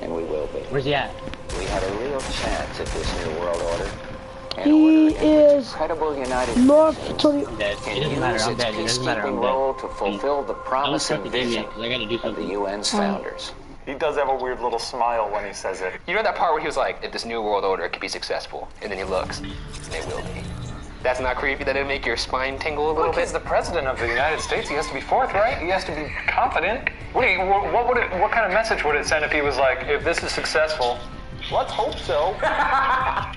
and we will be, Where's he at? we have a real chance at this new world order. An He order in which is incredible United North 20. I'm dead. It can doesn't matter. use I'm its dead. It doesn't matter. I'm peacekeeping dead. role to fulfill the I'm promise and stuck to vision because I gotta do of the something. UN's founders. He does have a weird little smile when he says it. You know that part where he was like, if this New World Order could be successful, and then he looks, and it will be. That's not creepy? That it'll make your spine tingle a little Look, bit? he's the president of the United States. He has to be forthright. He has to be confident. What kind of message would it send if he was like, if this is successful, let's hope so.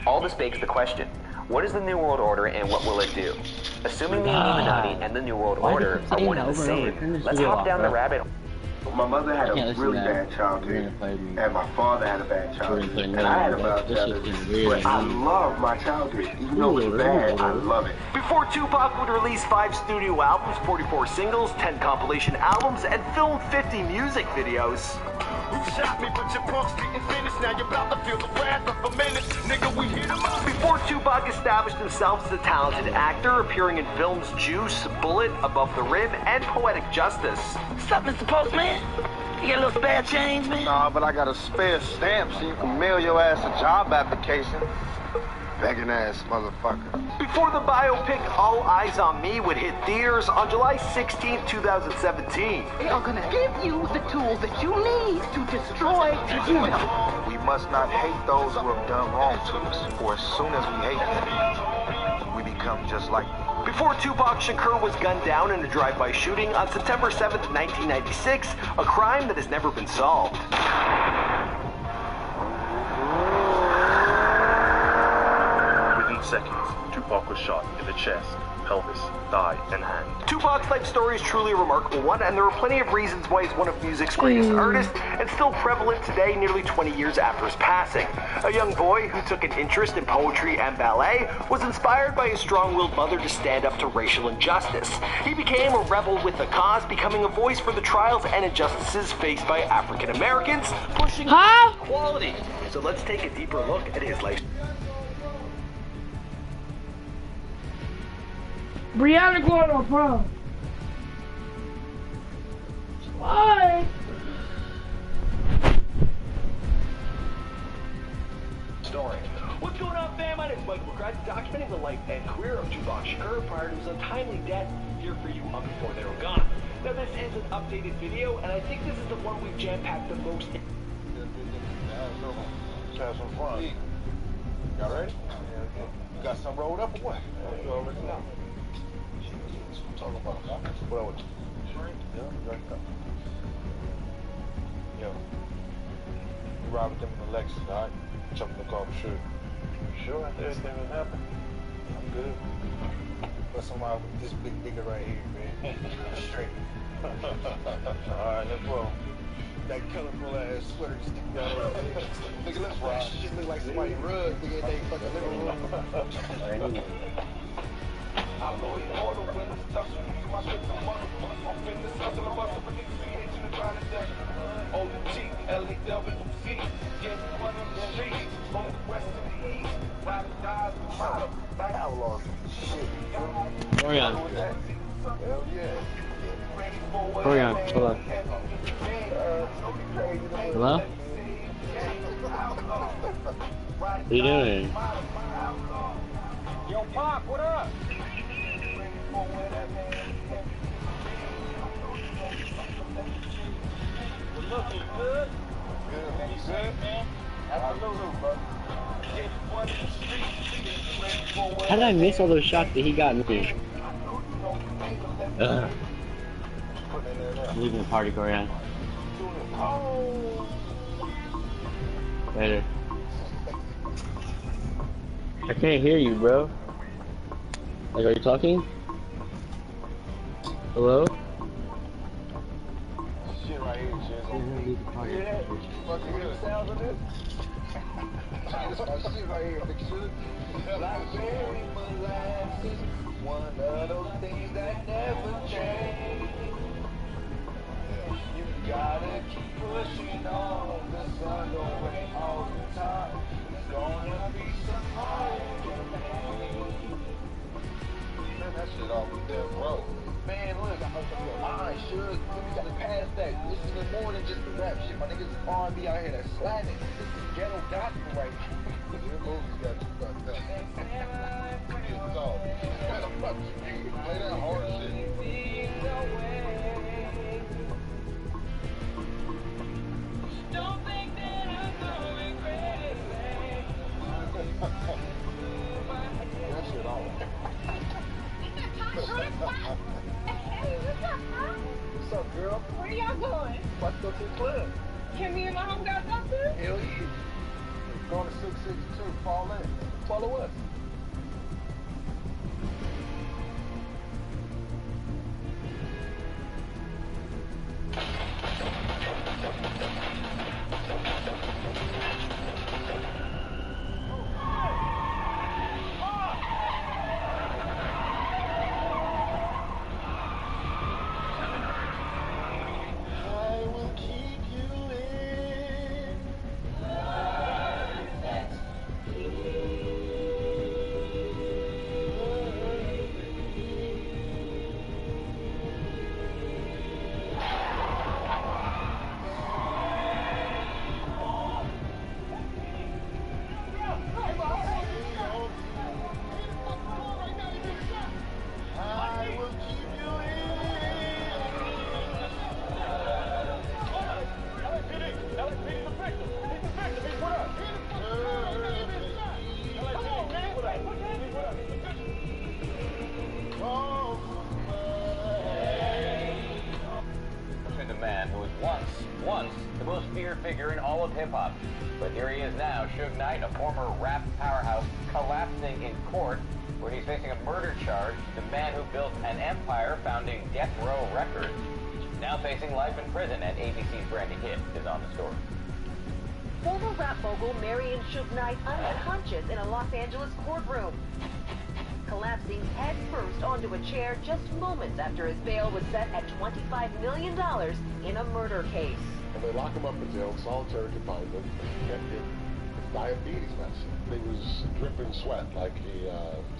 All this begs the question, what is the New World Order and what will it do? Assuming the Illuminati and the New World Why do Order you are keep one and the saying that over and over? Turn same, this let's video hop off, down bro. the rabbit hole. My mother had can't a listen really to that. bad childhood, We're gonna play the- and my father had a bad We're childhood, gonna play and I had a another bad one. This childhood. shit's getting weird, But I man. love my childhood. Even though it's bad, I love it. Before Tupac would release 5 studio albums, 44 singles, 10 compilation albums, and film 50 music videos. Who shot me, but your punks didn't finish. Now you're about to feel the wrath of a menace. Nigga, we hit him up. Before Tupac established himself as a talented actor, appearing in films Juice, Bullet, Above the Rim, and Poetic Justice. What's up, Mr. Postman? You got a little spare change, man? Nah, but I got a spare stamp so you can mail your ass a job application. Begging ass motherfucker. Before the biopic All Eyes on Me would hit theaters on July 16, 2017. We are gonna give you the tools that you need to destroy the evil. We must not hate those who have done wrong to us, for as soon as we hate them, we become just like them. Before Tupac Shakur was gunned down in a drive-by shooting on September 7th, 1996, a crime that has never been solved. Within seconds, Tupac was shot in the chest, pelvis, thigh, and hand. Tupac's life story is truly a remarkable one, and there are plenty of reasons why he's one of music's greatest artists, and still prevalent today, nearly 20 years after his passing. A young boy who took an interest in poetry and ballet was inspired by his strong-willed mother to stand up to racial injustice. He became a rebel with the cause, becoming a voice for the trials and injustices faced by African Americans, pushing equality. So let's take a deeper look at his life. Brianna Gordo, bro. Why? Story. With What's going on, fam? My name is Michael McGrath, documenting the life and career of Tupac Shakur prior to his untimely death, here for you before they were gone. Now, this is an updated video, and I think this is the one we've jam-packed the most. Have some fun. Y'all ready? You got some rolled up or what? You already know. Talk about what else? Yeah, right now. Yo, you ride with them in the Lexus, alright? Jump in the car for sure. Sure, after everything that happened, I'm good. But somebody with this big nigga right here, man. Straight. Alright, let's roll. That colorful ass sweater sticking out of her head. Nigga, look fresh. Shit look like somebody rugged nigga in they fucking living room. I know you all the windows touch me. My shit to motherfucker. I'm in this house and I'm busting for niggas who hate you to try to death. OUT, LAWC. Get one on the streets. From the west to the east. Ride or die, motto. Like outlaws. Shit. Orion. Hell yeah. Orion, hold on. Hello? What are you doing? Yo, Pop, what up? Looking good. Good. You good, man? Absolutely, bro. How did I miss all those shots that he got me? Ugh. I'm leaving the party, Corian. Later. I can't hear you, bro. Like, are you talking? Hello? Shit right here, shit. Hear that? Fucking hear the sounds of this? That's my shit right here, big shit. Blackberry molasses, one of those things that never change. You gotta keep pushing on, the sun don't rain all the time. It's gonna be some hard man, that shit off the death row. Man, look, I should. We gotta pass that. This is more than just the rap shit. My niggas R&B out here that's slamming. This is ghetto gospel right here. Your movies got you fucked up. It's all. Play that hard shit. Don't think that I'm going crazy. That shit all. What's up, girl? Where y'all going? About to go to the club. Can me and my home guys go too? Hell yeah. Going to 662, fall in. Follow us. Once the most feared figure in all of hip-hop. But here he is now, Suge Knight, a former rap powerhouse, collapsing in court, where he's facing a murder charge. The man who built an empire, founding Death Row Records, now facing life in prison, and ABC's Brandy Hitt is on the story. Former rap mogul Marion Suge Knight unconscious in a Los Angeles courtroom, collapsing head first onto a chair just moments after his bail was set at $25 million in a murder case. And they lock him up in jail, solitary confinement, and his diabetes medicine. He was dripping sweat, like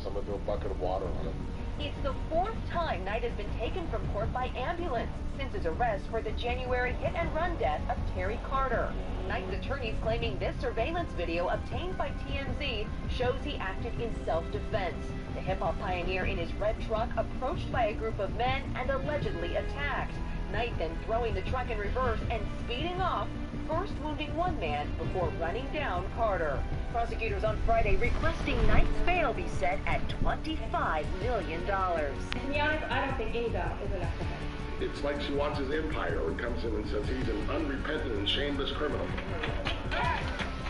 someone threw a bucket of water on him. It's the fourth time Knight has been taken from court by ambulance since his arrest for the January hit-and-run death of Terry Carter. Knight's attorneys claiming this surveillance video obtained by TMZ shows he acted in self-defense. The hip-hop pioneer in his red truck approached by a group of men and allegedly attacked. Knight then throwing the truck in reverse and speeding off, first wounding one man before running down Carter. Prosecutors on Friday requesting Knight's bail be set at $25 million. To be honest, I don't think any bail is enough for him. It's like she watches Empire and comes in and says he's an unrepentant and shameless criminal.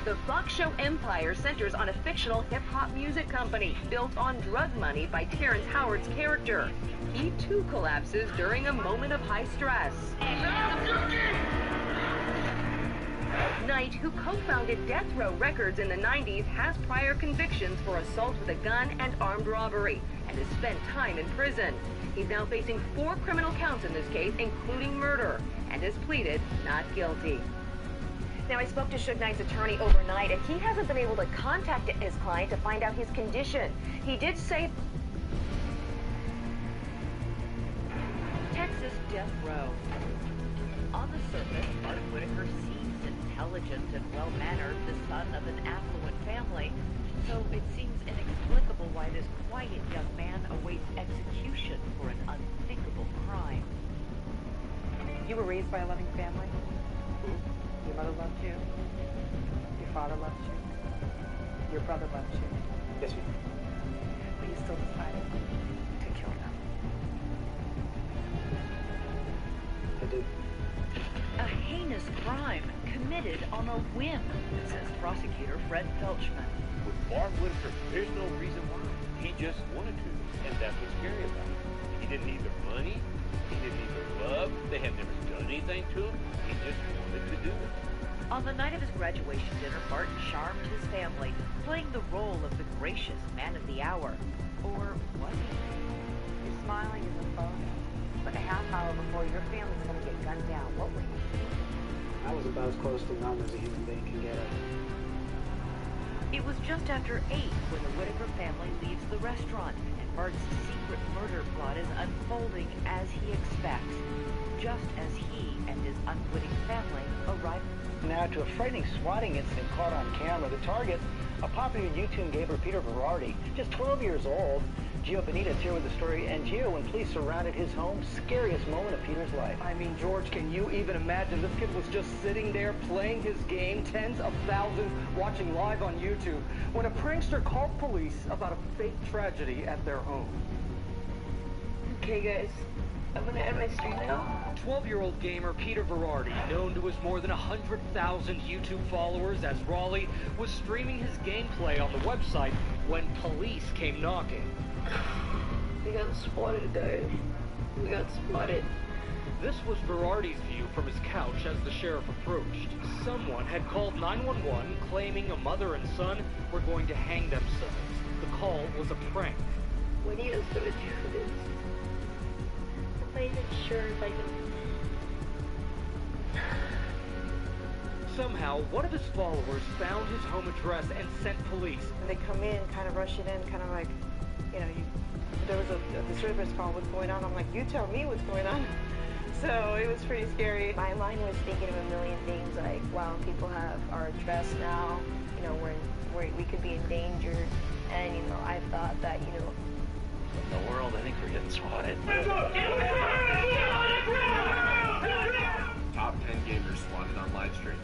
The Fox show Empire centers on a fictional hip-hop music company built on drug money by Terrence Howard's character. He too collapses during a moment of high stress. Knight, who co-founded Death Row Records in the 90s, has prior convictions for assault with a gun and armed robbery, and has spent time in prison. He's now facing 4 criminal counts in this case, including murder, and has pleaded not guilty. Now, I spoke to Suge Knight's attorney overnight, and he hasn't been able to contact his client to find out his condition. He did say... Texas Death Row. On the surface, Art Whitaker seems intelligent and well-mannered, the son of an affluent family, so it seems inexplicable why this quiet young man awaits execution for an unthinkable crime. You were raised by a loving family? Your mother loved you. Your father loved you. Your brother loved you. Yes, ma'am. But you still decided to kill them. I did. A heinous crime committed on a whim, says prosecutor Fred Felchman. With Art Whitaker, there's no reason why. He just wanted to, and that's what's scary about it. He didn't need their money. He didn't need their love. They had never done anything to him. He just wanted to do it. On the night of his graduation dinner, Martin charmed his family, playing the role of the gracious man of the hour. Or was he? You're smiling as a phone. But a half hour before your family's going to get gunned down, what were you? I was about as close to numb as a human being can get. It was just after 8 when the Whitaker family leaves the restaurant, and Martin's secret murder plot is unfolding as he expects, just as he and his unwitting family arrive. Now to a frightening swatting incident caught on camera. The target, a popular YouTube gamer, Peter Verardi, just 12 years old. Gio Benitez here with the story. And Gio, when police surrounded his home, scariest moment of Peter's life. I mean, George, can you even imagine? This kid was just sitting there playing his game, tens of thousands watching live on YouTube, when a prankster called police about a fake tragedy at their home. Okay, guys, I'm gonna end my stream now. 12-year-old gamer Peter Verardi, known to his more than 100,000 YouTube followers as Raleigh, was streaming his gameplay on the website when police came knocking. We got spotted, guys. We got spotted. This was Verardi's view from his couch as the sheriff approached. Someone had called 911 claiming a mother and son were going to hang themselves. The call was a prank. What are you guys gonna do for this? I'm not even sure if I can... Somehow, one of his followers found his home address and sent police. When they come in, kind of rush it in, kind of like, you know, there was a disturbance call, what's going on? I'm like, you tell me what's going on. So it was pretty scary. My mind was thinking of a million things, like, wow, people have our address now, you know, we could be endangered. And, you know, I thought that, you know, In the world, I think we're getting swatted. Top 10 gamers swatted on live stream.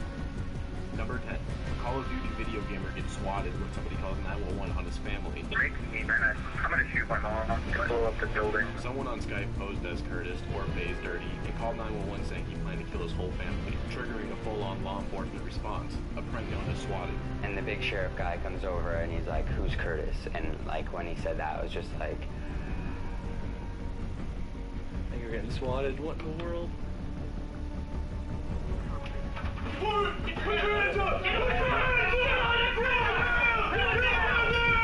Number 10. A Call of Duty video gamer gets swatted when somebody calls 911 on his family. I'm gonna shoot my mom. Blow up the building. Someone on Skype posed as Curtis or Faze Dirty and called 911 saying he planned to kill his whole family, triggering a full-on law enforcement response. A prank known as swatted. And the big sheriff guy comes over and he's like, "Who's Curtis?" And like when he said that, I was just like, I think you're getting swatted. What in the world? Get your hands up! Get on the ground! Get on the ground! Get on the ground!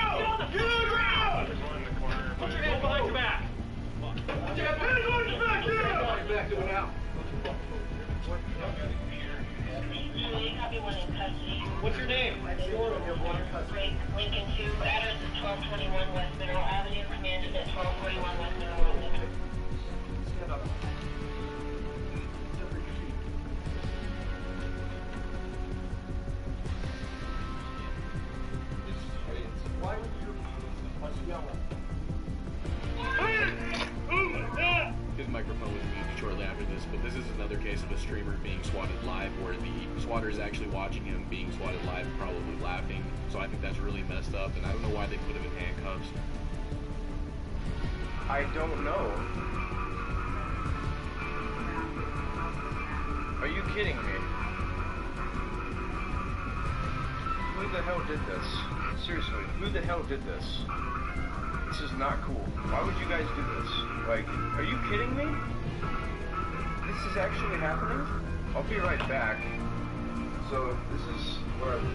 Get on the ground! Put your hands behind your back! Put your hands behind your back! Get out! Back to it out. What's your name? Lincoln 2, address is 1221 West Mineral Avenue, commanded at 1241 West Mineral Avenue. Why would you yell at His microphone was muted shortly after this, but this is another case of a streamer being swatted live where the swatter is actually watching him being swatted live, probably laughing. So I think that's really messed up, and I don't know why they put him in handcuffs. I don't know. Are you kidding me? Who the hell did this? Seriously, who the hell did this? This is not cool. Why would you guys do this? Like, are you kidding me? This is actually happening? I'll be right back. So, this is what I'm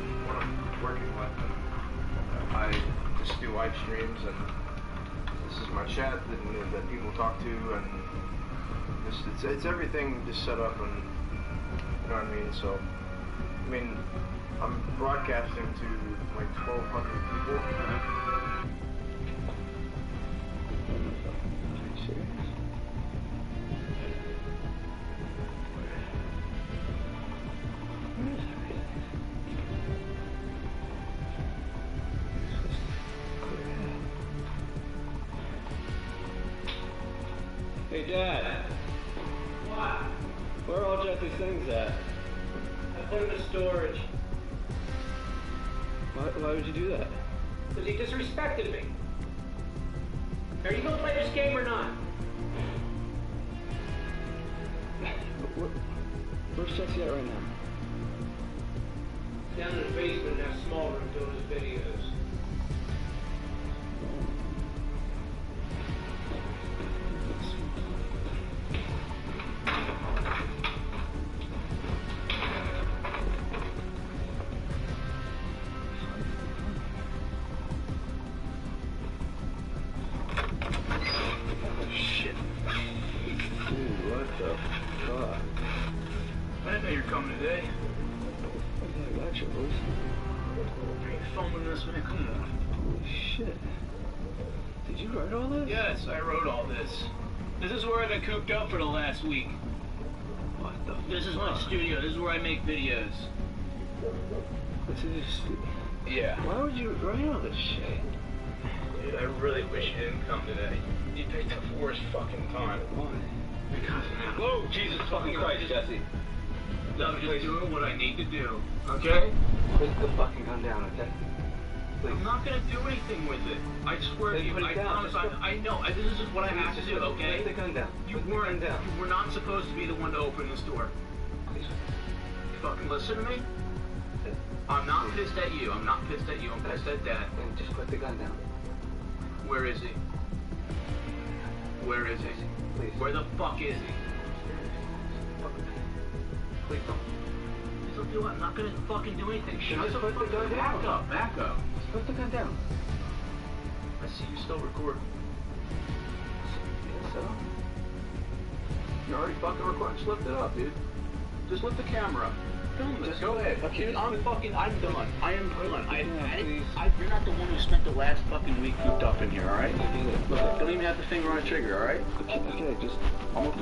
working with. I just do live streams, and this is my chat that people talk to, and it's everything just set up, and you know what I mean? So, I mean, I'm broadcasting to like 1,200 people. Hey, Dad. What? Where are all Jesse's things at? I put him in storage. Why would you do that? Because he disrespected me. Are you gonna play this game or not? Where's Jesse at right now? Down in the basement in that small room doing his videos. Shit. Dude, what the fuck? I didn't know you were coming today. I got you, boys. Are you filming this, man? Come on. Holy shit. Did you write all this? Yes, I wrote all this. This is where I've been cooped up for the last week. What the This is my studio. This is where I make videos. This is your studio. Yeah. Why would you write all this shit? Dude, I really wish you didn't come today. You picked the worst fucking time. Why? Because, whoa, Jesus fucking Christ, Jesse. I'm just doing what I need to do, okay? Put the fucking gun down, okay? Please. I'm not gonna do anything with it. I swear to you, I promise. I know. This is just what I have to do, okay? Put the gun down. You were not supposed to be the one to open this door. Please. You fucking listen to me? I'm not pissed at you. I'm not pissed at you. I'm pissed at Dad. Then just put the gun down. Where is he? Where is he? Please. Where the fuck is he? Please don't. So do I'm not gonna fucking do anything. Just put the gun down. Back up. Just put the gun down. I see you still recording. Yeah, so? You're already fucking recording. Just lift it up, dude. Just lift the camera up. Film it. Just Go ahead. Okay. Dude, I'm done. I am done. You're not the one who spent the last fucking week cooped up in here, alright? Look, don't even have the finger on the trigger, alright? Okay, just... I'm gonna put